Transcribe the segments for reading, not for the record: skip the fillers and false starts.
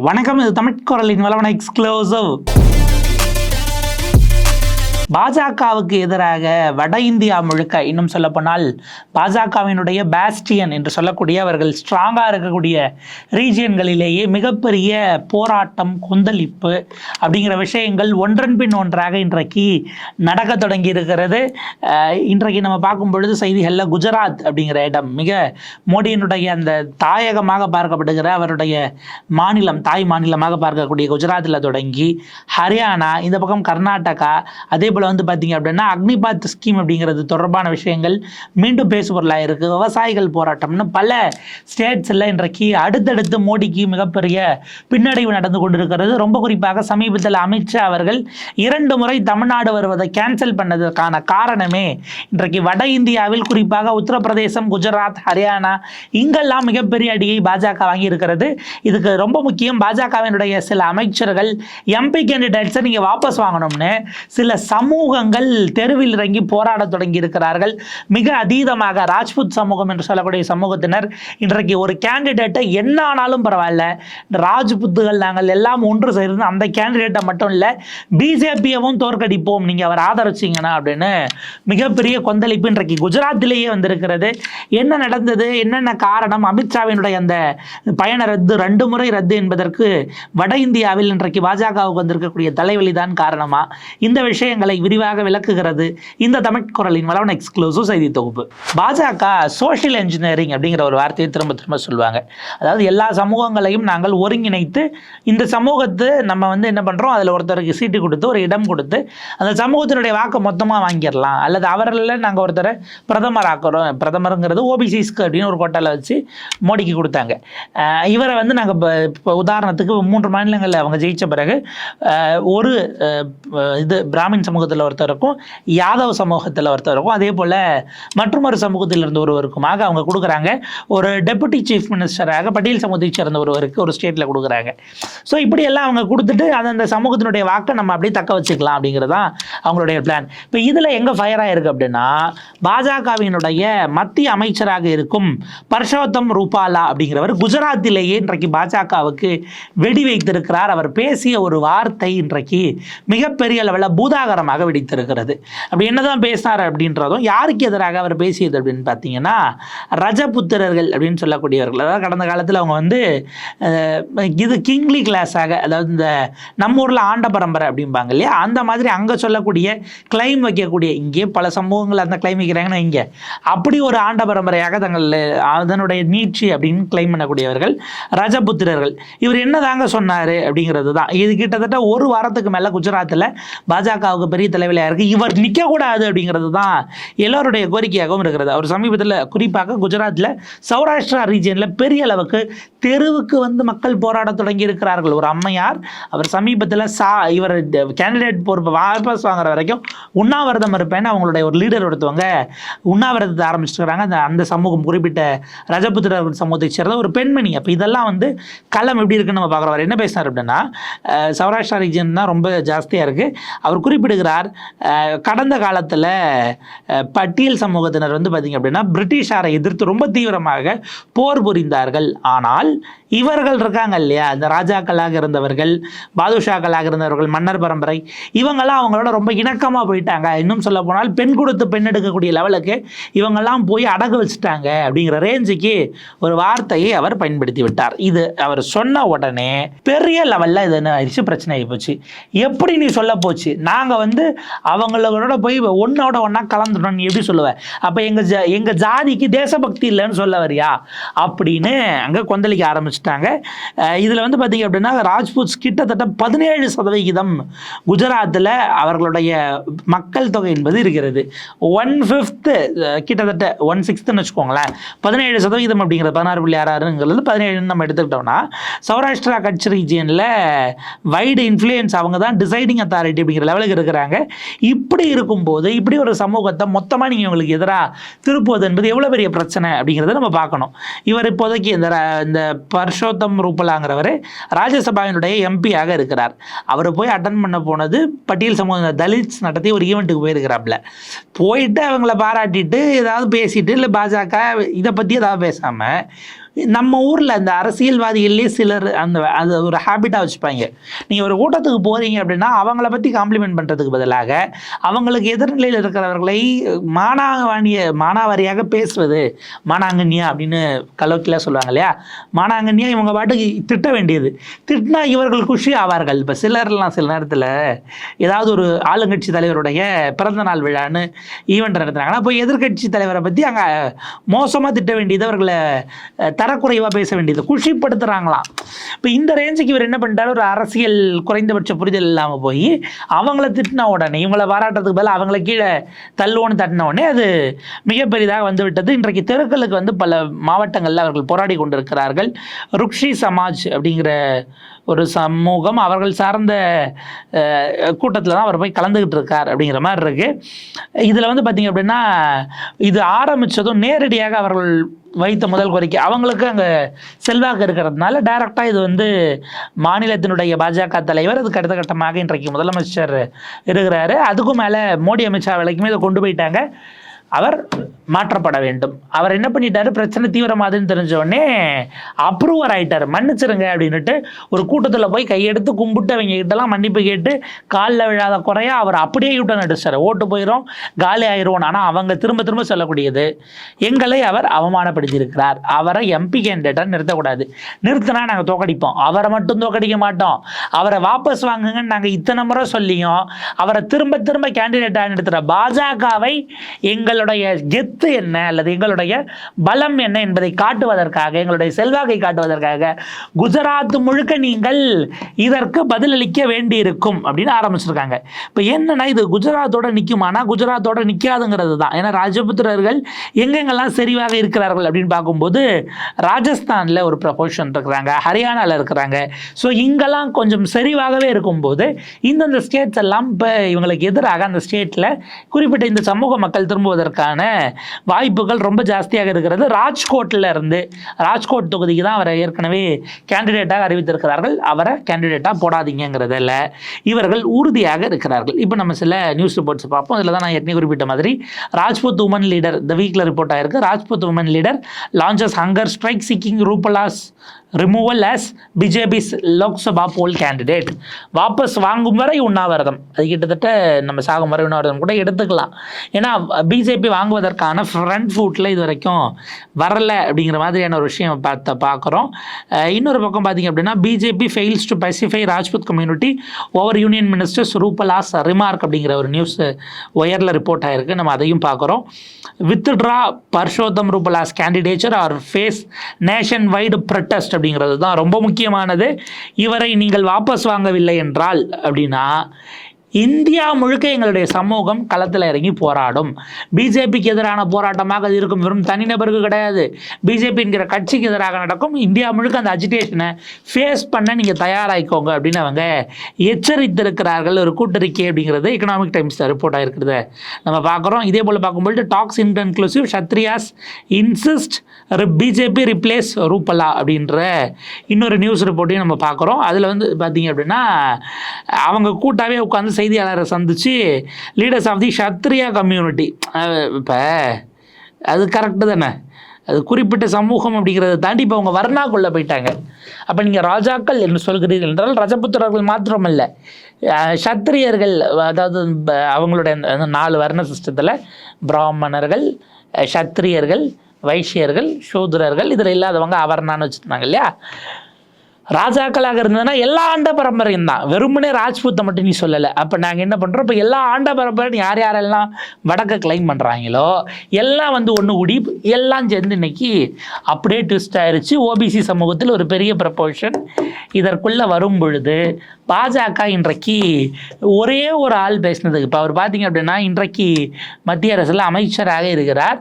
வணக்கம். இது தமிழ் குரலின் வளவன எக்ஸ்க்ளூசிவ். பாஜகவுக்கு எதிராக வட இந்தியா முழுக்க, இன்னும் சொல்லப்போனால் பாஜகவினுடைய பாஸ்டியன் என்று சொல்லக்கூடிய அவர்கள் ஸ்ட்ராங்காக இருக்கக்கூடிய ரீஜியன்களிலேயே மிகப்பெரிய போராட்டம், கொந்தளிப்பு அப்படிங்கிற விஷயங்கள் ஒன்றன் பின் ஒன்றாக இன்றைக்கு நடக்க தொடங்கி இருக்கிறது. இன்றைக்கு நம்ம பார்க்கும் பொழுது செய்திகளில் குஜராத் அப்படிங்கிற இடம் மிக மோடியினுடைய அந்த தாயகமாக பார்க்கப்படுகிற அவருடைய மாநிலம், தாய் மாநிலமாக பார்க்கக்கூடிய குஜராத்தில் தொடங்கி ஹரியானா, இந்த பக்கம் கர்நாடகா, அதே வந்து பார்த்தீங்க அப்படின்னா அக்னிபாத் ஸ்கீம் அப்படிங்கிறது தொடர்பான விஷயங்கள் மீண்டும் பேசுபொருளாக இருக்குது. விவசாயிகள் போராட்டம்னு பல ஸ்டேட்ஸில் இன்றைக்கு அடுத்தடுத்து மோடிக்கு மிகப்பெரிய பின்னடைவு நடந்து கொண்டிருக்கிறது. ரொம்ப குறிப்பாக சமீபத்தில் அமித்ஷா அவர்கள் 2 முறை தமிழ்நாடு வருவதை கேன்சல் பண்ணதற்கான காரணமே இன்றைக்கு வட இந்தியாவில், குறிப்பாக உத்தரப்பிரதேசம், குஜராத், ஹரியானா இங்கெல்லாம் மிகப்பெரிய அடியை பாஜக வாங்கி இருக்கிறது. இதுக்கு ரொம்ப முக்கியம், பாஜகவினுடைய சில அமைச்சர்கள் எம்பி கேண்டிடேட்ஸை நீங்கள் வாபஸ் வாங்கணும்னு சில சமூகங்கள் தெருவில் இறங்கி போராட தொடங்கி இருக்கிறார்கள். மிக அதீதமாக ராஜ்புத் சமூகம் என்று சொல்லக்கூடிய சமூகத்தினர் இன்றைக்கு ஒரு கேண்டிடேட்டை என்ன ஆனாலும் பரவாயில்ல, ராஜ்புத்துகள் நாங்கள் எல்லாம் ஒன்று சேர்ந்து அந்த கேண்டிடேட்டை மட்டும் இல்லை பிஜேபியவும் தோற்கடிப்போம் நீங்கள் அவர் ஆதரிச்சிங்கன்னா அப்படின்னு மிகப்பெரிய கொந்தளிப்பு இன்றைக்கு குஜராத்திலேயே வந்திருக்கிறது. என்ன நடந்தது, என்னென்ன காரணம், அமித்ஷாவினுடைய அந்த பயண ரத்து 2 முறை ரத்து என்பதற்கு வட இந்தியாவில் இன்றைக்கு பாஜகவுக்கு வந்திருக்கக்கூடிய தலைவலி தான் காரணமா? இந்த விஷயங்களை விரிவாக விளக்குகிறது இந்த தமிழ் குரலின் வளவன எக்ஸ்க்ளூசிவ் செய்தி தொகுப்பு. பாஜக சோஷியல் என்ஜினியரிங் அப்படிங்கிற ஒரு வார்த்தையை திரும்ப திரும்ப சொல்லுவாங்க. அதாவது எல்லா சமூகங்களையும் நாங்கள் ஒருங்கிணைத்து இந்த சமூகத்தை நம்ம என்ன பண்ணுறோம், அதில் ஒருத்தருக்கு சீட்டு கொடுத்து ஒரு இடம் கொடுத்து அந்த சமூகத்தினுடைய வாக்கை மொத்தமாக வாங்கிடலாம், அல்லது அவர்களில் நாங்கள் ஒருத்தரை பிரதமர் ஆக்குறோம். பிரதமருங்கிறது ஓபிசிஸ்க்கு அப்படின்னு ஒரு கோட்டாவில் வச்சு மோடிக்கு கொடுத்தாங்க. இவரை நாங்கள் இப்போ உதாரணத்துக்கு 3 மாநிலங்களில் அவங்க ஜெயித்த பிறகு ஒரு பிராமின் சமூகத்தில் ஒருத்தருக்கும், யாதவ் சமூகத்தில் ஒருத்தருக்கும், அதே போல் மற்றொரு சமூகத்தில் இருந்த ஒருவருக்குமாக அவங்க கொடுக்குறாங்க. ஒரு டெபுட்டி சீஃப் மினிஸ்டராக பட்டியல் சமூகத்தை சேர்ந்த ஒருவருக்கு ஒரு ஸ்டேட்டில் கொடுக்குறாங்க. ஸோ இப்படியெல்லாம் அவங்க கொடுத்துட்டு அந்த சமூகத்தினுடைய வாக்கை நம்ம அப்படியே தக்க வச்சுக்கலாம் அப்படிங்கிறது தான் அவங்களுடைய பிளான். இப்போ இதில் எங்கே ஃபயர் ஆகிருக்கு அப்படின்னா, பாஜகவினுடைய மத்திய அமைச்சராக இருக்கும் பர்ஷோத்தம் ரூபாலா அப்படிங்கிறவர் குஜராத்திலேயே இன்றைக்கு பாஜகவுக்கு வெடி வைத்திருக்கிறார். அவர் பேசிய ஒரு வார்த்தை இன்றைக்கு மிகப்பெரிய லெவலில் பூதாகரமாக வெடித்திருக்கிறது. அப்படி என்னதான் பேசினார் அப்படின்றதும், யாருக்கு எதிராக அவர் பேசியது அப்படின்னு பார்த்தீங்கன்னா, ரஜபுத்திரர்கள் அப்படின்னு சொல்லக்கூடியவர்கள். அதாவது கடந்த காலத்தில் அவங்க இது கிங்லி கிளாஸாக, அதாவது இந்த நம்ம ஊரில் ஆண்ட பரம்பரை அப்படிம்பாங்க இல்லையா, அந்த மாதிரி அங்கே சொல்லக்கூடிய கிளைம் வைக்கக்கூடிய, இங்கே பல சமூகங்கள் அந்த கிளைம் வைக்கிறாங்கன்னா இங்கே அப்படி ஒரு ஆண்ட பரம்பரையாக தங்கள் அதனுடைய நீட்சி அப்படின்னு கிளைம் பண்ணக்கூடியவர்கள் ரஜபுத்திரர்கள். இவர் என்னதாங்க சொன்னார் அப்படிங்கிறது தான். இது கிட்டத்தட்ட ஒரு வாரத்துக்கு மேலே குஜராத்தில் பாஜகவுக்கு பெரிய தலைவலியாக இருக்குது. இவர் நிற்கக்கூடாது அப்படிங்கிறது தான் எல்லோருடைய கோரிக்கையாகவும் இருக்கிறது. அவர் சமீபத்தில் குறிப்பாக குஜராத்தில் சௌராஷ்டிரா ரீஜியனில் பெரிய அளவுக்கு தெருவுக்கு மக்கள் போராட தொடங்கி இருக்கிறார்கள். ஒரு அம்மையார் அவர் சமீபத்தில் இவர் கேண்டிடேட் பொறுப்பு வாபஸ் வாங்குற வரைக்கும் உண்ணாவிரதம் இருப்பேன்னு அவங்களுடைய ஒரு லீடர் ஒருத்தவங்க உண்ணாவிரதத்தை ஆரம்பிச்சுக்கிறாங்க. அந்த சமூகம், குறிப்பிட்ட ரஜபுத்திரர்கள் சமூகத்தை சேர்ந்த ஒரு பெண்மணி. அப்போ இதெல்லாம் களம் எப்படி இருக்குன்னு நம்ம பார்க்குறோம். அவர் என்ன பேசினார் அப்படின்னா, சௌராஷ்டிரா ரீஜியன் தான் ரொம்ப ஜாஸ்தியாக இருக்குது. அவர் குறிப்பிடுகிறார், கடந்த காலத்தில் பட்டியல் சமூகத்தினர் பார்த்திங்க அப்படின்னா பிரிட்டிஷாரை எதிர்த்து ரொம்ப தீவிரமாக போர் புரிந்தார்கள். ஆனால் இவர்கள் இருக்காங்க இல்லையா, இந்த ராஜாக்களாக இருந்தவர்கள், பாதுஷாக்களாக இருந்தவர்கள், மன்னர் பரம்பரை, இவங்கெல்லாம் அவங்களோட ரொம்ப இணக்கமாக போயிட்டாங்க. இன்னும் சொல்ல போனால் பெண் கொடுத்து பெண் எடுக்கக்கூடிய லெவலுக்கு இவங்கெல்லாம் போய் அடகு வச்சுட்டாங்க அப்படிங்கிற ரேஞ்சுக்கு ஒரு வார்த்தையை அவர் பயன்படுத்தி விட்டார். இது அவர் சொன்ன உடனே பெரிய லெவலில் இது என்ன ஆயிடுச்சு, பிரச்சனை ஆகி போச்சு. எப்படி நீ சொல்ல போச்சு, நாங்கள் அவங்களோட போய் ஒன்னோட ஒன்றா கலந்துட்டோம், நீ எப்படி சொல்லுவேன்? அப்போ எங்கள் ஜாதிக்கு தேசபக்தி இல்லைன்னு சொல்ல வரியா அப்படின்னு அங்கே கொந்தளிக்க ஆரம்பிச்சிட்டாங்க. இதில் பார்த்தீங்க அப்படின்னா, ராஜ்புத் கிட்டத்தட்ட 17% குஜராத்தில் அவர்களுடைய மக்கள் தொகை என்பது இருக்கிறது. 1/5 கிட்டத்தட்ட 1/6 வச்சுக்கோங்களேன். 17% அப்படிங்கிறது 16.66ங்கிறது 17 நம்ம எடுத்துக்கிட்டோம்னா, சௌராஷ்டிரா கட்ச் ரீஜியனில் வைடு இன்ஃப்ளூயன்ஸ் அவங்க தான் டிசைடிங் அத்தாரிட்டி அப்படிங்கிற லெவலுக்கு இருக்கிறாங்க. இப்படி இருக்கும்போது இப்படி ஒரு சமூகத்தை மொத்தமாக நீங்கள் உங்களுக்கு எதிராக திருப்புவது என்பது எவ்வளோ பெரிய பிரச்சனை அப்படிங்கிறத நம்ம பார்க்கணும். இவர் இப்போதைக்கு இந்த பர்ஷோத்தம் ரூபலாங்கிறவர் ராஜ்யசபாவினுடைய எம்பியாக இருக்கிறார். அவர் போய் அட்டன் பண்ண போனது பட்டியல் சமூக தலித்ஸ் நடத்தி ஒரு ஈவெண்ட்டுக்கு போயிருக்கிறாப்புல. போயிட்டு அவங்கள பாராட்டிட்டு ஏதாவது பேசிட்டு, இல்லை பாஜக இதை பற்றி ஏதாவது பேசாமல் நம்ம ஊரில் அந்த அரசியல்வாதிகள்லேயே சிலர் அது ஒரு ஹேபிட்டாக வச்சுப்பாங்க. நீங்கள் ஒரு கூட்டத்துக்கு போகிறீங்க அப்படின்னா அவங்கள பற்றி காம்ப்ளிமெண்ட் பண்ணுறதுக்கு பதிலாக அவங்களுக்கு எதிர்நிலையில் இருக்கிறவர்களை மானாவாரியாக பேசுவது, மானாங்கன்யா அப்படின்னு கலோக்கிலாம் சொல்லுவாங்க இல்லையா, மானாங்கன்யா இவங்க பாட்டுக்கு திட்ட வேண்டியது. திட்டினா இவர்கள் குஷி ஆவார்கள். இப்போ சிலர்லாம் சில நேரத்தில் ஏதாவது ஒரு ஆளுங்கட்சி தலைவருடைய பிறந்தநாள் விழான்னு ஈவெண்ட் நடத்துனாங்கன்னா போய் எதிர்கட்சி தலைவரை பற்றி அங்கே மோசமாக திட்ட வேண்டியது, அவர்களை தரக்குறைவாக பேச வேண்டியது, குஷிப்படுத்துகிறாங்களாம். இப்போ இந்த ரேஞ்சுக்கு இவர் என்ன பண்ணிட்டாரு, ஒரு அரசியல் குறைந்தபட்ச புரிதல் இல்லாமல் போய் அவங்கள திட்டின உடனே இவங்களை பாராட்டுறதுக்கு பதில் அவங்கள கீழே தள்ளுவோன்னு தட்டின உடனே அது மிகப்பெரிதாக வந்து விட்டது. இன்றைக்கு தெருக்களுக்கு வந்து பல மாவட்டங்களில் அவர்கள் போராடி கொண்டிருக்கிறார்கள். ருக்ஷி சமாஜ் அப்படிங்கிற ஒரு சமூகம் அவர்கள் சார்ந்த கூட்டத்தில் தான் அவர் போய் கலந்துக்கிட்டு இருக்கார் அப்படிங்கிற மாதிரி இருக்குது. இதில் வந்து பார்த்திங்க அப்படின்னா இது ஆரம்பித்ததும் நேரடியாக அவர்கள் வைத்த முதல் கோரிக்கை, அவங்களுக்கு அங்கே செல்வாக்கு இருக்கிறதுனால டைரக்டாக இது வந்து மாநிலத்தினுடைய பாஜக தலைவர், அதுக்கு அடுத்த கட்டமாக இன்றைக்கு முதலமைச்சர் இருக்கிறாரு, அதுக்கும் மேலே மோடி அமித்ஷா வரைக்குமே இதை கொண்டு போயிட்டாங்க. அவர் மாற்றப்பட வேண்டும். அவர் என்ன பண்ணிட்டாரு, பிரச்சனை தீவிரமாதுன்னு தெரிஞ்ச உடனே அப்ரூவர் ஆகிட்டார், மன்னிச்சிருங்க அப்படின்ட்டு ஒரு கூட்டத்தில் போய் கையெடுத்து கும்பிட்டு அவங்க கிட்டலாம் மன்னிப்பு கேட்டு காலில் விழாத குறையா அவர் அப்படியே யூட்டன் அடிச்சார். ஓட்டு போயிடும், காலி ஆயிரும். ஆனால் அவங்க திரும்ப திரும்ப சொல்லக்கூடியது, எங்களை அவர் அவமானப்படுத்தியிருக்கிறார், அவரை எம்பி கேண்டிடேட்டாக நிறுத்தக்கூடாது, நிறுத்தினா நாங்கள் தோக்கடிப்போம், அவரை மட்டும் தோக்கடிக்க மாட்டோம், அவரை வாபஸ் வாங்குங்கன்னு நாங்கள் இத்தனை முறை சொல்லியும் அவரை திரும்ப திரும்ப கேண்டிடேட்டாக நிறுத்துகிற பாஜகவை எங்களுடைய கெத்து என்ன அல்லது எங்களுடைய பலம் என்ன என்பதை காட்டுவதற்காக, எங்களுடைய செல்வாக்கை காட்டுவதற்காக குஜராத் முழுக்க நீங்கள் இதற்கு பதிலளிக்க வேண்டியிருக்கும் அப்படின்னு ஆரம்பிச்சிருக்காங்க. இப்போ என்னன்னா இது குஜராத்தோட நிற்குமானா குஜராத்தோட நிற்காதுங்கிறது தான். ஏன்னா ராஜபுத்திரர்கள் எங்கெங்கெல்லாம் செறிவாக இருக்கிறார்கள் அப்படின்னு பார்க்கும்போது ராஜஸ்தானில் ஒரு ப்ரொபோஷன் இருக்கிறாங்க, ஹரியானாவில் இருக்கிறாங்க. ஸோ இங்கெல்லாம் கொஞ்சம் செறிவாகவே இருக்கும்போது இந்தந்த ஸ்டேட்ஸ் எல்லாம் இப்போ இவங்களுக்கு எதிராக அந்த ஸ்டேட்டில் குறிப்பிட்ட இந்த சமூக மக்கள் திரும்புவதற்கான வாய்ப்புகள் ரொம்ப ஜாஸ்தியாக இருக்கிறது. ராஜ்கோட் தொகுதிக்கு தான் அவரை ஏற்கனவே கேண்டிடேட்டாக அறிவித்திருக்கிறார்கள். அவரை கேண்டிடேட்டாக போடாதீங்கிறதில் இவர்கள் உறுதியாக இருக்கிறார்கள். இப்போ நம்ம சில நியூஸ் ரிப்போர்ட்ஸ் பார்ப்போம். இதில் தான் நான் ஏற்கனவே குறிப்பிட்ட மாதிரி ராஜ்புத் உமன் லீடர் த வீக்கில் ரிப்போர்ட் ஆயிருக்கு. Rajput woman leader launches hunger strike seeking Rupala's removal as BJP's Lok Sabha poll candidate. வாபஸ் வாங்கும் வரை உண்ணாவிரதம், அது கிட்டத்தட்ட நம்ம சாகும் வரை உண்ணாவிரதம் கூட எடுத்துக்கலாம். ஏன்னா பிஜேபி வாங்குவதற்கான ஃப்ரண்ட் ஃபுட்டில் இது வரைக்கும் வரலை அப்படிங்கிற மாதிரியான ஒரு விஷயம் பார்க்குறோம். இன்னொரு பக்கம் பார்த்திங்க அப்படின்னா BJP fails to pacify Rajput community over union minister's Rupala's remark அப்படிங்கிற ஒரு நியூஸ் ஒயரில் ரிப்போர்ட் ஆகிருக்கு. நம்ம அதையும் பார்க்குறோம். Withdraw Parshottam Rupala's candidature or face nationwide protest அப்படிங்கிறது தான் ரொம்ப முக்கியமானது. இவரை நீங்கள் வாபஸ் வாங்கவில்லை என்றால் அப்படின்னா இந்தியா முழுக்க எங்களுடைய சமூகம் களத்தில் இறங்கி போராடும். பிஜேபிக்கு எதிரான போராட்டமாக அது இருக்கும், வெறும் தனிநபருக்கு கிடையாது, பிஜேபி என்கிற கட்சிக்கு எதிராக நடக்கும். இந்தியா முழுக்க அந்த அஜிடேஷனை ஃபேஸ் பண்ண நீங்கள் தயாராகிக்கோங்க அப்படின்னு அவங்க எச்சரித்திருக்கிறார்கள். ஒரு கூட்டறிக்கை அப்படிங்கிறது எக்கனாமிக் டைம்ஸில் ரிப்போர்ட் ஆகிருக்கிறத நம்ம பார்க்குறோம். இதே போல் பார்க்கும்போது tax inclusive Kshatriyas insist BJP replace Rupala அப்படின்ற இன்னொரு நியூஸ் ரிப்போர்ட்டையும் நம்ம பார்க்குறோம். அதில் வந்து பார்த்தீங்க அப்படின்னா அவங்க கூட்டாகவே உட்காந்து செய்தியாளரை சந்தித்து leaders of the Kshatriya community, இப்போ அது கரெக்டு தானே, அது குறிப்பிட்ட சமூகம் அப்படிங்கிறத தாண்டி இப்போ அவங்க வர்ணாக்குள்ளே போயிட்டாங்க. அப்போ நீங்கள் ராஜாக்கள் என்று சொல்கிறீர்கள் என்றால் ரஜபுத்திரர்கள் மாத்திரமல்ல, சத்திரியர்கள், அதாவது அவங்களுடைய 4 வர்ண சிஸ்டத்தில் பிராமணர்கள், சத்திரியர்கள், வைஷ்யர்கள், சூத்ரர்கள், இதில் இல்லாதவங்க அவர்னான்னு வச்சுருந்தாங்க இல்லையா. ராஜாக்களாக இருந்ததுன்னா எல்லா ஆண்ட பரம்பரையும் தான், வெறுமனே ராஜ்புத்தை மட்டும் நீ சொல்லலை. அப்போ நாங்கள் என்ன பண்ணுறோம், இப்போ எல்லா ஆண்ட பரம்பரையும் யார் யாரெல்லாம் வடக்க கிளைம் பண்ணுறாங்களோ எல்லாம் வந்து ஒன்று கூடி எல்லாம் சேர்ந்து இன்னைக்கு அப்படியே ட்விஸ்ட் ஆயிடுச்சு. ஓபிசி சமூகத்தில் ஒரு பெரிய ப்ரப்போர்ஷன் இதற்குள்ளே வரும் பொழுது பாஜக இன்றைக்கு ஒரே ஒரு ஆள் பேசினதுக்கு, இப்போ அவர் பார்த்தீங்க அப்படின்னா இன்றைக்கு மத்திய அரசில் அமைச்சராக இருக்கிறார்.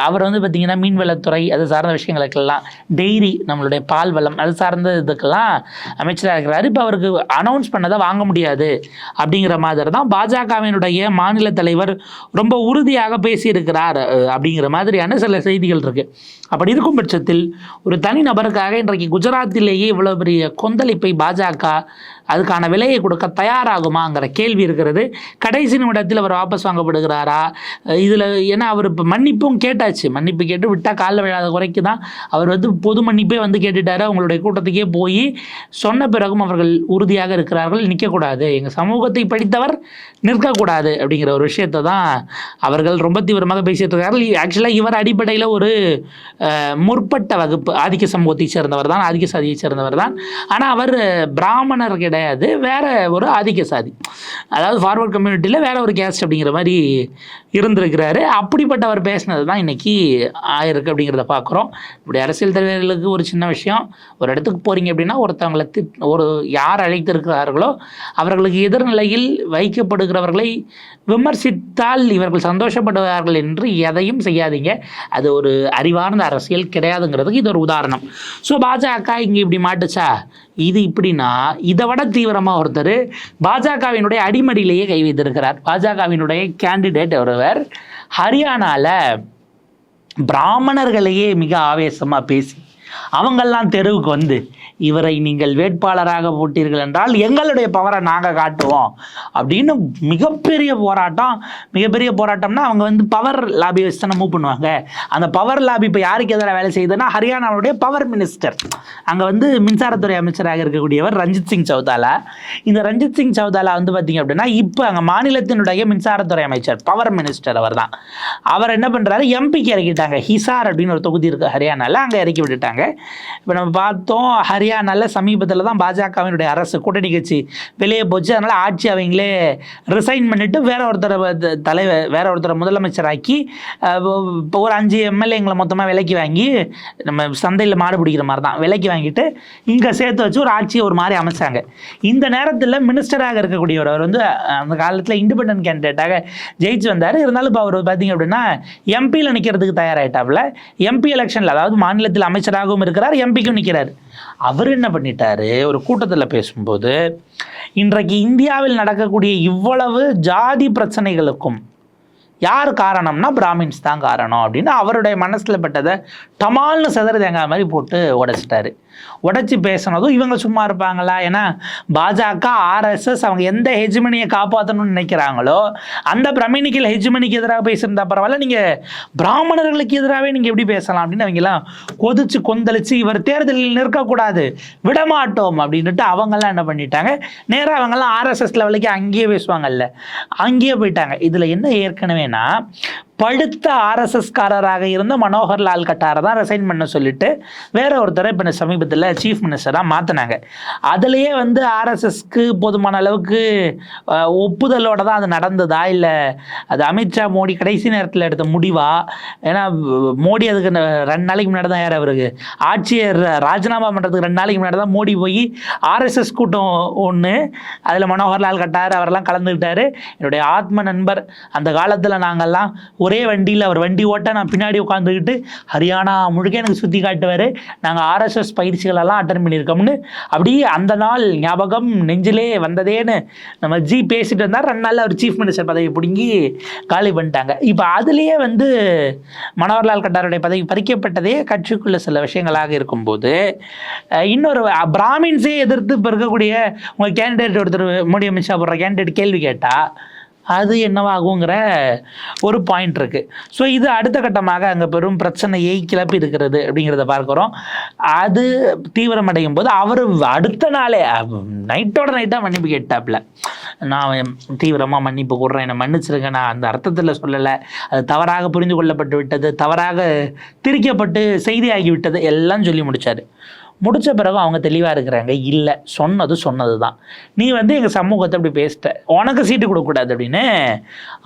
அவர் வந்து பார்த்திங்கன்னா மீன்வளத்துறை அது சார்ந்த விஷயங்களுக்கெல்லாம், டெய்ரி நம்மளுடைய பால் வளம் அது சார்ந்த மாநிலங்களுக்கெல்லாம் அமைச்சராக இருக்கிறாரு. இப்போ அவருக்கு அனௌன்ஸ் பண்ணதை வாங்க முடியாது அப்படிங்கிற மாதிரி தான் பாஜகவினுடைய மாநில தலைவர் ரொம்ப உறுதியாக பேசியிருக்கிறார் அப்படிங்கிற மாதிரியான சில செய்திகள் இருக்குது. அப்படி இருக்கும் பட்சத்தில் ஒரு தனி நபருக்காக இன்றைக்கு குஜராத்திலேயே இவ்வளோ பெரிய கொந்தளிப்பை பாஜக அதுக்கான விலையை கொடுக்க தயாராகுமாங்கிற கேள்வி இருக்கிறது. கடைசி நிமிடத்தில் அவர் வாபஸ் வாங்கப்படுகிறாரா இதில்? ஏன்னா அவர் இப்போ மன்னிப்பும் கேட்டாச்சு, மன்னிப்பு கேட்டு விட்டால் காலில் விழாத குறைக்கு தான் அவர் பொது மன்னிப்பே கேட்டுட்டாரு. அவங்களுடைய கூட்டத்துக்கே போய் சொன்ன பிறகும் அவர்கள் உறுதியாக இருக்கிறார்கள், நிற்கக்கூடாது, எங்கள் சமூகத்தை படித்தவர் நிற்கக்கூடாது அப்படிங்கிற ஒரு விஷயத்தை தான் அவர்கள் ரொம்ப தீவிரமாக பேசிட்டு இருக்கார்கள். ஆக்சுவலாக இவர் அடிப்படையில் ஒரு முற்பட்ட வகுப்பு ஆதிக்க சமூகத்தை சேர்ந்தவர் தான், ஆதிக்க சாதியை சேர்ந்தவர் தான். ஆனால் அவர் பிராமணர் கிடையாது, வேற ஒரு ஆதிக்க சாதி, அதாவது ஃபார்வர்ட் கம்யூனிட்டியில் வேற ஒரு கேஸ்ட் அப்படிங்கிற மாதிரி இருந்திருக்கிறாரு. அப்படிப்பட்டவர் பேசினது தான் இன்னைக்கு ஆயிருக்கு அப்படிங்கிறத பார்க்குறோம். இப்படி அரசியல் தலைவர்களுக்கு ஒரு சின்ன விஷயம், ஒரு இடத்துக்கு போகிறீங்க அப்படின்னா ஒருத்தவங்களை யார் அழைத்திருக்கிறார்களோ அவர்களுக்கு எதிர்நிலையில் வைக்கப்படுகிறவர்களை விமர்சித்தால் இவர்கள் சந்தோஷப்படுவார்கள் என்று எதையும் செய்யாதீங்க. அது ஒரு அறிவார்ந்த அரசியல் கிடையாதுங்கிறதுக்கு இது ஒரு உதாரணம். ஸோ பாஜக இங்கே இப்படி மாட்டுச்சா, இது இப்படின்னா இதை விட தீவிரமாக ஒருத்தர் பாஜகவினுடைய அடிமடியிலேயே கை வைத்திருக்கிறார். பாஜகவினுடைய கேண்டிடேட் ஒருவர் ஹரியானாவில் பிராமணர்களையே மிக ஆவேசமாக பேசி அவங்கெல்லாம் தெருவுக்கு இவரை நீங்கள் வேட்பாளராக போட்டீர்கள் என்றால் எங்களுடைய பவரை நாங்கள் காட்டுவோம் அப்படின்னு மிகப்பெரிய போராட்டம்னா அவங்க பவர் லாபி வச்சு தானே மூவ் பண்ணுவாங்க. அந்த பவர் லாபி இப்போ யாருக்கு எதிராக வேலை செய்யுதுன்னா ஹரியானாவுடைய பவர் மினிஸ்டர், அங்கே மின்சாரத்துறை அமைச்சராக இருக்கக்கூடியவர் ரஞ்சித் சிங் சௌதாலா. இந்த ரஞ்சித் சிங் சௌதாலா பார்த்தீங்க அப்படின்னா இப்போ அங்கே மாநிலத்தினுடைய மின்சாரத்துறை அமைச்சர், பவர் மினிஸ்டர் அவர் தான். அவர் என்ன பண்ணுறாரு, எம்பிக்கு இறக்கிட்டாங்க. ஹிசார் அப்படின்னு ஒரு தொகுதி இருக்குது ஹரியானாவில், அங்கே இறக்கி விட்டுட்டாங்க. இப்போ நம்ம பார்த்தோம் ஹரியானாவில் சமீபத்தில் தான் பாஜகவினுடைய அரசு கூட்டணி கட்சி வெளியே போச்சு. அதனால் ஆட்சி அவங்களே ரிசைன் பண்ணிவிட்டு வேற ஒருத்தரை முதலமைச்சராக்கி இப்போ ஒரு 5 எம்எல்ஏங்களை மொத்தமாக விலைக்கு வாங்கி, நம்ம சந்தையில் மாடு பிடிக்கிற மாதிரி தான் விலைக்கு வாங்கிட்டு இங்கே சேர்த்து வச்சு ஒரு ஆட்சியை ஒரு மாதிரி அமைச்சாங்க. இந்த நேரத்தில் மினிஸ்டராக இருக்கக்கூடியவர் அவர் அந்த காலத்தில் இண்டிபெண்டன்ட் கேண்டிடேட்டாக ஜெயிச்சு வந்தார். இருந்தாலும் இப்போ அவர் பார்த்தீங்க அப்படின்னா எம்பியில் நிற்கிறதுக்கு தயாராகிட்டாப்புல. எம்பி எலெக்ஷனில், அதாவது மாநிலத்தில் அமைச்சராகவும் இருக்கிறார், எம்பிக்கும் நிற்கிறார். அவர் என்ன பண்ணிட்டாரு, ஒரு கூட்டத்தில் பேசும்போது இன்றைக்கு இந்தியாவில் நடக்கக்கூடிய இவ்வளவு ஜாதி பிரச்சனைகளுக்கும் யார் காரணம்னா பிராமின்ஸ் தான் காரணம் அப்படின்னு அவருடைய மனசில் பட்டதை டமால்னு செதற தேங்காய் மாதிரி போட்டு உடைச்சிட்டாரு. உடைச்சி பேசினதும் இவங்க சும்மா இருப்பாங்களா? ஏன்னா பாஜக ஆர்எஸ்எஸ் அவங்க எந்த ஹெஜ்மனியை காப்பாற்றணும்னு நினைக்கிறாங்களோ அந்த பிரமினிக்கல் ஹெஜ்மனிக்கு எதிராக பேசியிருந்தா பரவாயில்ல, நீங்கள் பிராமணர்களுக்கு எதிராகவே நீங்கள் எப்படி பேசலாம் அப்படின்னு அவங்கெல்லாம் கொதிச்சு கொந்தளிச்சு இவர் தேர்தலில் நிற்கக்கூடாது, விடமாட்டோம் அப்படின்ட்டு அவங்கெல்லாம் என்ன பண்ணிட்டாங்க, நேராக அவங்கெல்லாம் ஆர்எஸ்எஸ் லெவலுக்கு அங்கேயே பேசுவாங்கல்ல, அங்கேயே போயிட்டாங்க. இதில் என்ன ஏற்கனவேனா படுத்த ஆர்எஸ்எஸ்காரராக இருந்த மனோகர் லால் கட்டாரை தான் ரிசைன் பண்ண சொல்லிட்டு வேற ஒருத்தரை இப்போ சமீபத்தில் சீஃப் மினிஸ்டராக மாற்றினாங்க. அதுலேயே ஆர்எஸ்எஸ்க்கு போதுமான அளவுக்கு ஒப்புதலோட தான் அது நடந்ததா, இல்லை அது அமித்ஷா மோடி கடைசி நேரத்தில் எடுத்த முடிவா? ஏன்னா மோடி அதுக்கு 2 நாளைக்கு முன்னாடி தான் அவருக்கு ஆட்சியை ராஜினாமா பண்ணுறதுக்கு 2 நாளைக்கு முன்னாடி தான் மோடி போய் ஆர்எஸ்எஸ் கூட்டம் ஒன்று, அதில் மனோகர் லால் கட்டார் அவரெல்லாம் கலந்துக்கிட்டாரு. என்னுடைய ஆத்ம நண்பர், அந்த காலத்தில் நாங்கள்லாம் ஒரே வண்டியில் அவர் வண்டி ஓட்ட நான் பின்னாடி உட்காந்துக்கிட்டு ஹரியானா முழுக்க எனக்கு சுற்றி காட்டுவார், நாங்கள் ஆர்எஸ்எஸ் பயிற்சிகளெல்லாம் அட்டன் பண்ணியிருக்கோம்னு அப்படி அந்த நாள் ஞாபகம் நெஞ்சிலே வந்ததேன்னு நம்ம பேசிட்டு இருந்தார். 2 நாளில் அவர் சீஃப் மினிஸ்டர் பதவி பிடுங்கி காலி பண்ணிட்டாங்க. இப்போ அதுலேயே மனோகர்லால் கட்டாருடைய பதவி பறிக்கப்பட்டதே கட்சிக்குள்ள சில விஷயங்களாக இருக்கும்போது இன்னொரு பிராமின்ஸே எதிர்த்து இப்போ இருக்கக்கூடிய உங்கள் கேண்டிடேட் ஒருத்தர் மோடி அமித்ஷா போடுற கேண்டிடேட் கேள்வி கேட்டால் அது என்னவாகுங்கிற ஒரு பாயிண்ட் இருக்குது. ஸோ இது அடுத்த கட்டமாக அங்கே பெரும் பிரச்சனையை கிளப்பி இருக்கிறது அப்படிங்கிறத பார்க்குறோம். அது தீவிரமடையும் போது அவர் அடுத்த நாளே நைட்டாக மன்னிப்பு கேட்டாப்புல, நான் தீவிரமாக மன்னிப்பு கொடுறேன், என்னை மன்னிச்சிருங்க, நான் அந்த அர்த்தத்தில் சொல்லலை, அது தவறாக புரிந்து கொள்ளப்பட்டு விட்டது, தவறாக திரிக்கப்பட்டு செய்தியாகி விட்டது எல்லாம் சொல்லி முடித்தார். முடித்த பிறகு அவங்க தெளிவாக இருக்கிறாங்க, இல்லை சொன்னது தான், நீ எங்கள் சமூகத்தை அப்படி பேசிட்ட, உனக்கு சீட்டு கொடுக்கக்கூடாது அப்படின்னு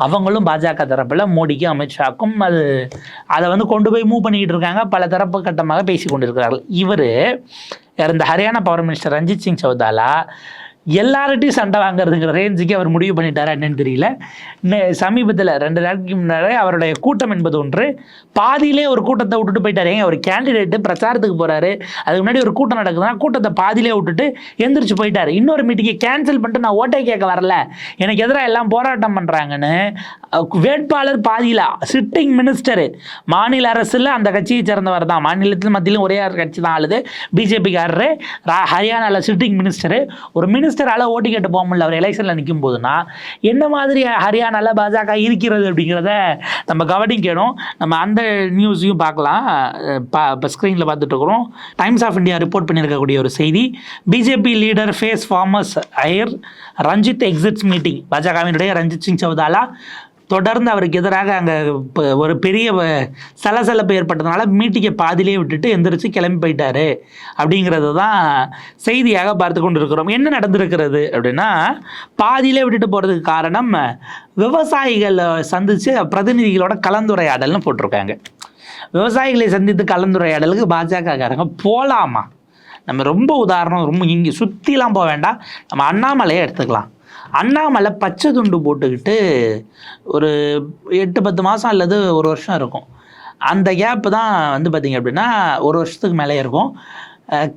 அவங்களும் பாஜக தரப்பில் மோடிக்கும் அமித்ஷாக்கும் அதை கொண்டு போய் மூவ் பண்ணிக்கிட்டு இருக்காங்க. பல தரப்பு கட்டமாக பேசி கொண்டிருக்கிறார்கள். இவர் இந்த ஹரியானா பவர் மினிஸ்டர் ரஞ்சித் சிங் சௌதாலா எல்லார்ட்டையும் சண்டை வாங்குறதுங்கிற ரேஞ்சுக்கு அவர் முடிவு பண்ணிட்டாரா என்னன்னு தெரியல. சமீபத்தில் 2 நாட்களுக்கு முன்னாடி அவருடைய கூட்டம் என்பது ஒன்று, பாதியிலே ஒரு கூட்டத்தை விட்டுட்டு போயிட்டாரு. ஏங்க ஒரு கேண்டிடேட்டு பிரச்சாரத்துக்கு போகிறாரு, அதுக்கு முன்னாடி ஒரு கூட்டம் நடக்குதுன்னா கூட்டத்தை பாதியிலே விட்டுட்டு எந்திரிச்சு போயிட்டார். இன்னொரு மீட்டிங்கை கேன்சல் பண்ணிட்டு நான் ஓட்டை கேட்க வரல, எனக்கு எதிராக எல்லாம் போராட்டம் பண்ணுறாங்கன்னு வேட்பாளர் பாதியில் சிட்டிங் மினிஸ்டரு, மாநில அரசில் அந்த கட்சியை சேர்ந்தவர் தான், மாநிலத்தில் மத்தியிலும் ஒரே கட்சி தான் ஆளுது, பிஜேபிக்காரரு, ஹரியானாவில் சிட்டிங் மினிஸ்டரு. ஒரு மினிஸ்டரால் ஓட்டு கேட்டு போக முடியல அவர் எலெக்ஷனில் நிற்கும் போதுன்னா என்ன மாதிரி ஹரியானாவில் பாஜக இருக்கிறது அப்படிங்கிறத நம்ம கவனிக்கணும். நம்ம அந்த நியூஸையும் பார்க்கலாம். இப்போ ஸ்க்ரீனில் பார்த்துட்டு இருக்கிறோம். டைம்ஸ் ஆஃப் இந்தியா ரிப்போர்ட் பண்ணியிருக்கக்கூடிய ஒரு செய்தி, BJP leader face farmers ire, Ranjit exits meeting. பாஜகவினுடைய ரஞ்சித் சிங் சௌதாலா தொடர்ந்து அவருக்கு எதிராக அங்கே ஒரு பெரிய சலசலப்பு ஏற்பட்டதுனால மீட்டிங்கை பாதிலே விட்டுட்டு எந்திரிச்சு கிளம்பி போயிட்டாரு அப்படிங்கிறது தான் செய்தியாக பார்த்து கொண்டு இருக்கிறோம். என்ன நடந்திருக்கிறது அப்படின்னா, பாதியிலே விட்டுட்டு போகிறதுக்கு காரணம் விவசாயிகளை சந்தித்து பிரதிநிதிகளோட கலந்துரையாடல்னு போட்டிருக்காங்க. விவசாயிகளை சந்தித்து கலந்துரையாடலுக்கு பாஜகக்காரங்க போகலாமா? நம்ம ரொம்ப உதாரணம், ரொம்ப இங்கே சுற்றிலாம் போக வேண்டாம், நம்ம அண்ணாமலையை எடுத்துக்கலாம். அண்ணாமலை பச்சை துண்டு போட்டுக்கிட்டு ஒரு 8-10 மாதம் அல்லது 1 வருஷம் இருக்கும். அந்த கேப்பு தான் வந்து பார்த்திங்க அப்படின்னா 1 வருஷத்துக்கு மேலே இருக்கும்.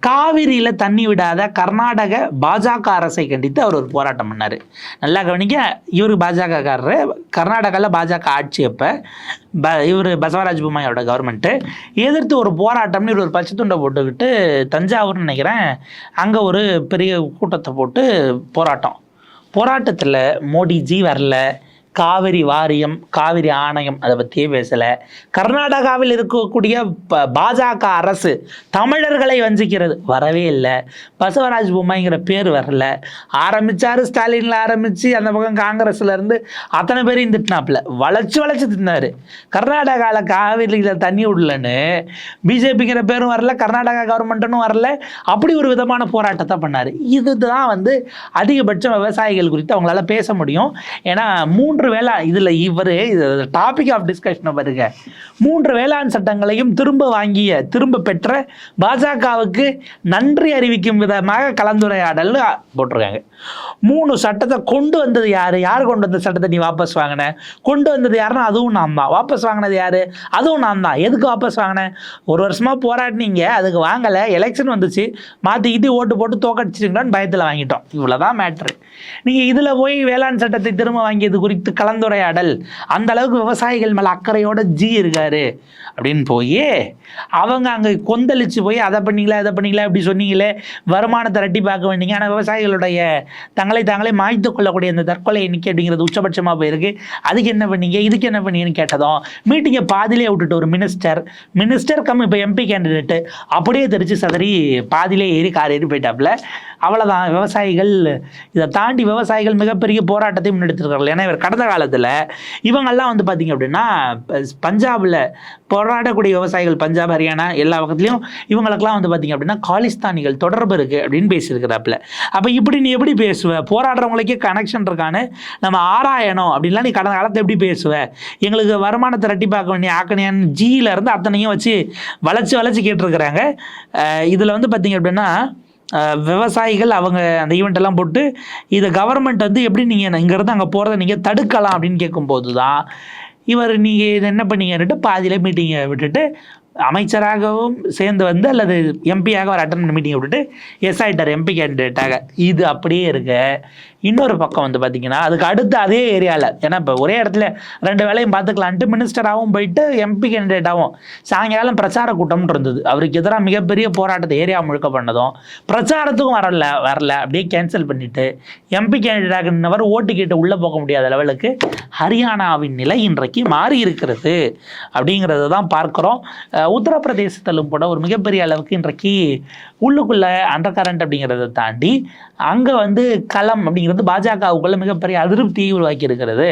காவிரியில் தண்ணி விடாத கர்நாடக பாஜக அரசை கண்டித்து அவர் ஒரு போராட்டம் பண்ணார். நல்லா கவனிக்க, இவர் பாஜகக்காரரு, கர்நாடகாவில் பாஜக ஆட்சி அப்போ இவர் பசவராஜ் பொம்மையோட கவர்மெண்ட்டு எதிர்த்து ஒரு போராட்டம்னு இவர் ஒரு பச்சை துண்டை போட்டுக்கிட்டு தஞ்சாவூர்னு நினைக்கிறேன், அங்கே ஒரு பெரிய கூட்டத்தை போட்டு போராட்டத்தில் மோடிஜி வரல, காவிரி வாரியம், காவிரி ஆணையம் அதை பற்றியே பேசலை, கர்நாடகாவில் இருக்கக்கூடிய பாஜக அரசு தமிழர்களை வஞ்சிக்கிறது வரவே இல்லை, பசவராஜ் பொம்மைங்கிற பேர் வரல. ஆரம்பித்தார் ஸ்டாலினில் ஆரம்பித்து அந்த பக்கம் காங்கிரஸ்லேருந்து அத்தனை பேரையும் திட்டினாப்புல, வளைச்சு திட்டினார். கர்நாடகாவில் காவிரியில் தண்ணி விடலன்னு பிஜேபிங்கிற பேரும் வரல, கர்நாடகா கவர்மெண்ட்டுன்னு வரல, அப்படி ஒரு விதமான போராட்டத்தை பண்ணார். இதுதான் வந்து அதிகபட்சம் விவசாயிகள் குறித்து அவங்களால பேச முடியும். ஏன்னா 3 வேளாண், இதில் இவர் டாபிக் ஆஃப் டிஸ்கஷனை பாருங்க, 3 வேளாண் சட்டங்களையும் திரும்ப பெற்ற பாஜகவுக்கு நன்றி அறிவிக்கும் விதமாக கலந்துரையாடல் போட்டிருக்காங்க. 3 சட்டத்தை கொண்டு வந்தது யார் கொண்டு வந்த சட்டத்தை நீ வாபஸ் வாங்கின, கொண்டு வந்தது யாருன்னா அதுவும் நான் தான், வாபஸ் வாங்கினது யார் அதுவும் நான் தான். எதுக்கு வாபஸ் வாங்கினேன்? 1 வருஷமாக போராட்டினீங்க, அதுக்கு வாங்கலை, எலெக்ஷன் வந்துச்சு, மாற்றிக்கிட்டு ஓட்டு போட்டு தோக்கடிச்சிருங்களான்னு பயத்தில் வாங்கிட்டோம், இவ்வளோதான் மேட்ரு. நீங்கள் இதில் போய் வேளாண் சட்டத்தை திரும்ப வாங்கியது குறித்து கலந்துரையாடல், அந்த அளவுக்கு விவசாயிகள் மேலே அக்கறையோட இருக்காரு அப்படின்னு போய் அவங்க அங்கே கொந்தளிச்சு போய் அதை பண்ணீங்களா இப்படி சொன்னீங்களே, வருமானத்தை ரெட்டி பார்க்க வேண்டிங்க, ஆனால் விவசாயிகளுடைய தாங்களே மாய்த்து கொள்ளக்கூடிய அந்த தற்கொலை எண்ணிக்கை அப்படிங்கிறது உச்சபட்சமாக போயிருக்கு. அதுக்கு என்ன பண்ணீங்க, இதுக்கு என்ன பண்ணீங்கன்னு கேட்டதும் மீட்டிங்கை பாதிலே விட்டுட்டு ஒரு மினிஸ்டர் கம் இப்போ எம்பி கேண்டிடேட்டு அப்படியே தெரிச்சு சதறி பாதிலே கார் ஏறி போயிட்டாப்புல. அவ்வளோதான். விவசாயிகள் இதை தாண்டி விவசாயிகள் மிகப்பெரிய போராட்டத்தை முன்னெடுத்திருக்கார்கள். ஏன்னா இவர் கடந்த காலத்தில் இவங்கெல்லாம் வந்து பார்த்திங்க அப்படின்னா பஞ்சாபில் போராடக்கூடிய விவசாயிகள், பஞ்சாப், ஹரியானா எல்லா பக்கத்துலையும் இவங்களுக்கெல்லாம் வந்து பார்த்திங்க அப்படின்னா காலிஸ்தானிகள் தொடர்பு இருக்குது அப்படின்னு பேசியிருக்கிறாப்புல. அப்போ இப்படி நீ எப்படி பேசுவ, போராடுறவங்களுக்கே கனெக்ஷன் இருக்கான்னு நம்ம ஆராயணும் அப்படின்லாம் நீ கடந்த காலத்தை எப்படி பேசுவ, எங்களுக்கு வருமானத்தை ரெட்டி பார்க்க வேண்டிய ஆக்கணியான்னு ஜியிலேருந்து அத்தனையும் வச்சு வளைச்சு கேட்டிருக்கிறாங்க. இதில் வந்து பார்த்திங்க அப்படின்னா விவசாயிகள் அவங்க அந்த ஈவெண்ட்டெல்லாம் போட்டு இதை கவர்மெண்ட் வந்து எப்படி நீங்கள் இங்கேருந்து அங்கே போகிறத நீங்கள் தடுக்கலாம் அப்படின்னு கேட்கும்போது தான் இவர் நீங்கள் இதை என்ன பண்ணீங்கன்னுட்டு பாதியில் மீட்டிங்கை விட்டுட்டு அமைச்சராகவும் சேர்ந்து வந்து அல்லது எம்பியாக ஒரு அட்டன் பண்ண மீட்டிங்கை விட்டுட்டு எஸ் ஆகிட்டார் எம்பி கேண்டிடேட்டாக. இது அப்படியே இருக்க இன்னொரு பக்கம் வந்து பார்த்திங்கன்னா அதுக்கு அடுத்து அதே ஏரியாவில், ஏன்னா இப்போ ஒரே இடத்துல 2 வேலையும் பார்த்துக்கலான்ட்டு மினிஸ்டராகவும் போயிட்டு எம்பி கேண்டிடேட்டாகவும் சாயங்காலம் பிரச்சார கூட்டம்னு இருந்தது. அவருக்கு எதிராக மிகப்பெரிய போராட்டத்தை ஏரியா முழுக்க பண்ணதும் பிரச்சாரத்துக்கும் வரல அப்படியே கேன்சல் பண்ணிவிட்டு எம்பி கேண்டிடேட்டாக நின்றவர் ஓட்டு கேட்டு உள்ளே போக முடியாத லெவலுக்கு ஹரியானாவின் நிலை இன்றைக்கு மாறி இருக்கிறது அப்படிங்கிறத தான் பார்க்குறோம். உத்தரப்பிரதேசத்திலும் கூட ஒரு மிகப்பெரிய அளவுக்கு இன்றைக்கு உள்ளுக்குள்ளே அண்டர் கரண்ட் அப்படிங்கிறத தாண்டி அங்கே வந்து களம் அப்படிங்கிறது பாஜகவுக்குள்ள மிகப்பெரிய அதிருப்தியை உருவாக்கி இருக்கிறது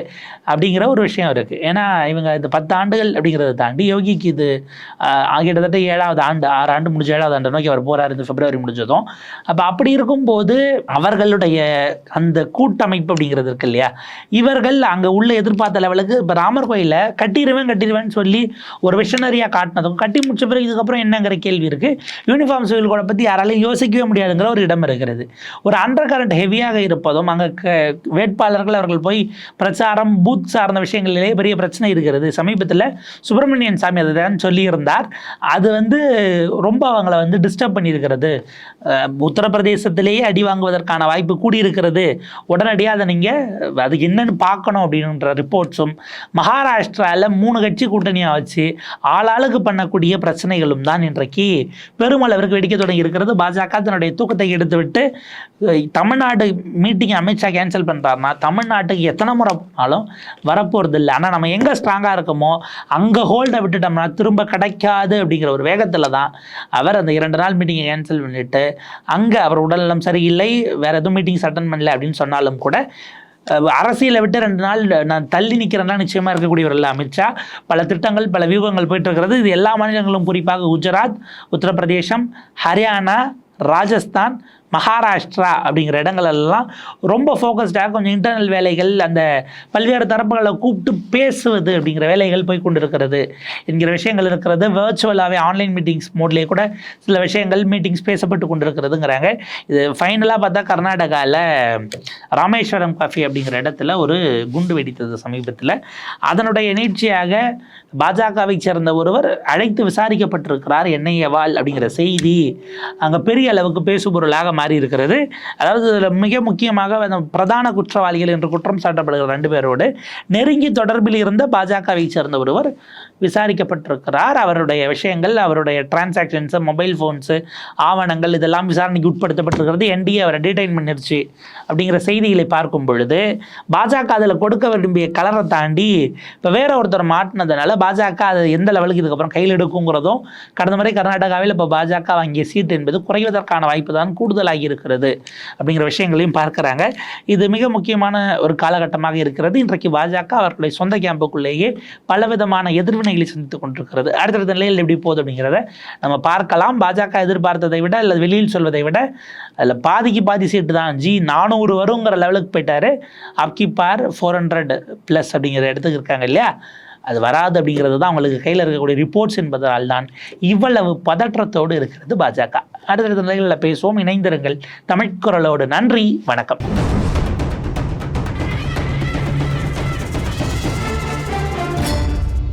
அப்படிங்கிற ஒரு விஷயம் இருக்குது. ஏன்னா இவங்க இந்த 10 ஆண்டுகள் அப்படிங்கிறத தாண்டி யோகிக்கு இது கிட்டத்தட்ட 7வது ஆண்டு, 6 ஆண்டு முடிஞ்ச 7வது ஆண்டு நோக்கி அவர் போகிறார், இந்த பிப்ரவரி முடிஞ்சதும். அப்போ அப்படி இருக்கும்போது அவர்களுடைய அந்த கூட்டமைப்பு அப்படிங்கிறது இருக்கு இல்லையா, இவர்கள் அங்கே உள்ள எதிர்பார்த்த லெவலுக்கு இப்போ ராமர் கோயிலை கட்டிடுவேன்னு சொல்லி ஒரு விஷனரியாக காட்டினதும் கட்டி முடிச்ச பிறகு இதுக்கப்புறம் என்னங்கிற கேள்வி இருக்குது. யூனிஃபார்ம் சிவில் கோடை பற்றி யாராலையும் யோசிக்கவே முடியாதுங்கிற ஒரு இடம் இருக்கிறது. ஒரு அண்டர் கரண்ட் ஹெவியாக இருப்பதும் அங்கே வேட்பாளர்கள் அவர்கள் போய் பிரச்சாரம் பூத் சார்ந்த விஷயங்களிலேயே பெரிய பிரச்சனை இருக்கிறது. சமீபத்தில் சுப்பிரமணியன் சாமி அதை தான் சொல்லியிருந்தார். அது ரொம்ப அவங்கள டிஸ்டர்ப் பண்ணியிருக்கிறது. உத்தரப்பிரதேசத்திலேயே அடி வாங்குவதற்கான வாய்ப்பு கூடியிருக்கிறது. உடனடியாக அதை நீங்கள் அதுக்கு என்னென்னு பார்க்கணும் அப்படின்ற ரிப்போர்ட்ஸும், மகாராஷ்டிராவில் 3 கட்சி கூட்டணியாக வச்சு ஆளாளுக்கு பண்ணக்கூடிய பிரச்சனைகளும் தான் இன்றைக்கு பெருமளவிற்கு வெடிக்க தொடங்கி இருக்கிறது. பாஜக தன்னுடைய தூக்கத்தை எடுத்துவிட்டு தமிழ்நாடு மீட்டிங் அமித்ஷா கேன்சல் பண்ணுறாருனா தமிழ்நாட்டுக்கு எத்தனை முறை போனாலும் வரப்போகிறது இல்லை. ஆனால் நம்ம எங்கே ஸ்ட்ராங்காக இருக்கோமோ அங்கே ஹோல்டை விட்டுட்டோம்னா திரும்ப கிடைக்காது அப்படிங்கிற ஒரு வேகத்தில் தான் அவர் அந்த 2 நாள் மீட்டிங்கை கேன்சல் பண்ணிவிட்டு அங்கே அவர் உடல்நலம் சரியில்லை, வேறு எதுவும் மீட்டிங்ஸ் அட்டன் பண்ணல அப்படின்னு சொன்னாலும் கூட அரசியலை விட்டு 2 நாள் நான் தள்ளி நிற்கிறேன்னா நிச்சயமாக இருக்கக்கூடியவர்கள் அமித்ஷா. பல திட்டங்கள் பல வியூகங்கள் போயிட்டு இருக்கிறது. இது எல்லா மாநிலங்களும், குறிப்பாக குஜராத், உத்தரப்பிரதேசம், ஹரியானா, ராஜஸ்தான், மகாராஷ்டிரா அப்படிங்கிற இடங்களெல்லாம் ரொம்ப ஃபோக்கஸ்டாக கொஞ்சம் இன்டர்னல் வேலைகள், அந்த பல்வேறு தரப்புகளை கூப்பிட்டு பேசுவது அப்படிங்கிற வேலைகள் போய் கொண்டு இருக்கிறது என்கிற விஷயங்கள் இருக்கிறது. வர்ச்சுவலாகவே ஆன்லைன் மீட்டிங்ஸ் மோட்லேயே கூட சில விஷயங்கள் மீட்டிங்ஸ் பேசப்பட்டு கொண்டு இருக்கிறதுங்கிறாங்க. இது ஃபைனலாக பார்த்தா கர்நாடகாவில் ராமேஸ்வரம் காஃபி அப்படிங்கிற இடத்துல ஒரு குண்டு வெடித்தது சமீபத்தில். அதனுடைய நீட்சியாக பாஜகவை சேர்ந்த ஒருவர் அழைத்து விசாரிக்கப்பட்டிருக்கிறார். என்ஐஏவால் அப்படிங்கிற செய்தி அங்கே பெரிய அளவுக்கு பேசுபொருளாக மாறி இருக்கிறது. அதாவது மிக முக்கியமாக பிரதான குற்றவாளிகள் என்று குற்றம் சாட்டப்படுகிற 2 பேரோடு நெருங்கி தொடர்பில் இருந்த பாஜகவை சேர்ந்த ஒருவர் விசாரிக்கப்பட்டிருக்கிறார். அவருடைய விஷயங்கள், அவருடைய டிரான்சாக்ஷன்ஸு, மொபைல் ஃபோன்ஸு, ஆவணங்கள் இதெல்லாம் விசாரணைக்கு உட்படுத்தப்பட்டிருக்கிறது. என்டிஏ அவரை டீடைன் பண்ணிருச்சு அப்படிங்கிற செய்திகளை பார்க்கும் பொழுது பாஜக அதில் கொடுக்க விரும்பிய கலரை தாண்டி இப்போ வேற ஒருத்தர் மாட்டினதுனால பாஜக அதை எந்த லெவலுக்கு இதுக்கப்புறம் கையில் எடுக்குங்கிறதும், கடந்த முறை கர்நாடகாவில் இப்போ பாஜக வாங்கிய சீட் என்பது குறைவதற்கான வாய்ப்பு தான் கூடுதலாகி இருக்கிறது அப்படிங்கிற விஷயங்களையும் பார்க்குறாங்க. இது மிக முக்கியமான ஒரு காலகட்டமாக இருக்கிறது. இன்றைக்கு பாஜக அவர்களுடைய சொந்த கேம்புக்குள்ளேயே பலவிதமான எதிர்வினைகளை சந்தித்துக் கொண்டிருக்கிறது. அடுத்தடுத்த நிலையில் எப்படி போகுது அப்படிங்கிறத நம்ம பார்க்கலாம். பாஜக எதிர்பார்த்ததை விட அல்லது வெளியில் சொல்வதை விட அதில் பாதிக்கு பாதி சீட்டு தான். 400 வருங்கிற லெவலுக்கு போயிட்டாரு. அப்கி பார் 400+ அப்படிங்கிற இடத்துக்கு இருக்காங்க இல்லையா, அது வராது அப்படிங்கிறது தான் அவங்களுக்கு கையில் இருக்கக்கூடிய ரிப்போர்ட்ஸ் என்பதால் தான் இவ்வளவு பதற்றத்தோடு இருக்கிறது பாஜக. அடுத்தடுத்த நிலைகளில் பேசுவோம். இணைந்திருங்கள் தமிழ் குரலோடு. நன்றி, வணக்கம்.